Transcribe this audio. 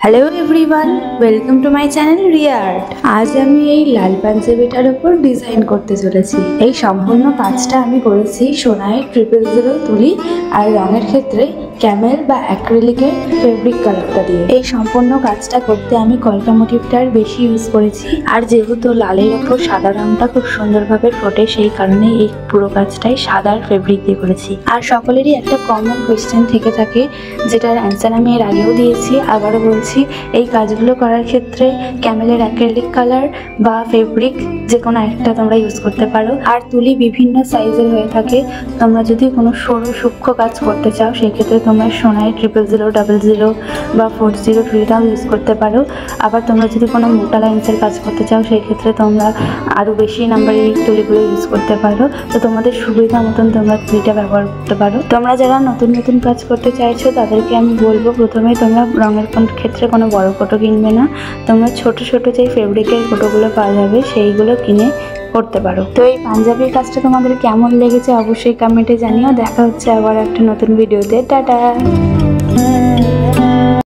Hello everyone, welcome to my channel Riya art. আজ আমি এই লাল পাঞ্জাবিটার উপর ডিজাইন করতে চলেছি। এই সম্পূর্ণ কাজটা আমি করেছি সোনায় 000 তুলি আর রঙের ক্ষেত্রে ক্যামেল বা অ্যাক্রিলিকের ফেব্রিক কালারটা দিয়ে। এই সম্পূর্ণ কাজটা করতে আমি কলকা মোটিভটার বেশি ইউজ করেছি, আর যেহেতু লালের উপর সাদা রঙটা খুব সুন্দরভাবে ফোটে সেই কারণে এই পুরো কাজটাই সাদার ফেব্রিক দিয়ে করেছি। আর সকলেরই একটা কমন কোয়েশ্চেন থেকে থাকে, যেটার অ্যান্সার আমি এর আগেও দিয়েছি, আবারও বলছি। এই কাজগুলো করার ক্ষেত্রে ক্যামেলের অ্যাক্রিলিক কালার বা ফেব্রিক যে কোনো একটা তোমরা ইউজ করতে পারো। আর তুলি বিভিন্ন সাইজের হয়ে থাকে। তোমরা যদি কোনো সরু সূক্ষ্ম কাজ করতে চাও সেক্ষেত্রে তোমরা সোনায় 000, 00 বা 40 তুলিটাও ইউজ করতে পারো। আবার তোমরা যদি কোনো মোটা লাইন্সের কাজ করতে চাও সেই ক্ষেত্রে তোমরা আরও বেশি নাম্বারের তুলিগুলো ইউজ করতে পারো। তো তোমাদের সুবিধা মতন তোমরা তুলিটা ব্যবহার করতে পারো। তোমরা যারা নতুন নতুন কাজ করতে চাইছো তাদেরকে আমি বলবো, প্রথমে তোমরা রঙের ক্ষেত্রে কোনো বড় ফটো কিনবে না, তোমরা ছোট ছোট যে ফেব্রিকের ফটোগুলো পাওয়া যাবে সেইগুলো কিনে করতে পারো। তো এই পাঞ্জাবির কাজটা তোমাদের কেমন লেগেছে অবশ্যই কমেন্টে জানিও। দেখা হচ্ছে আবার একটা নতুন ভিডিওতে। টাটা।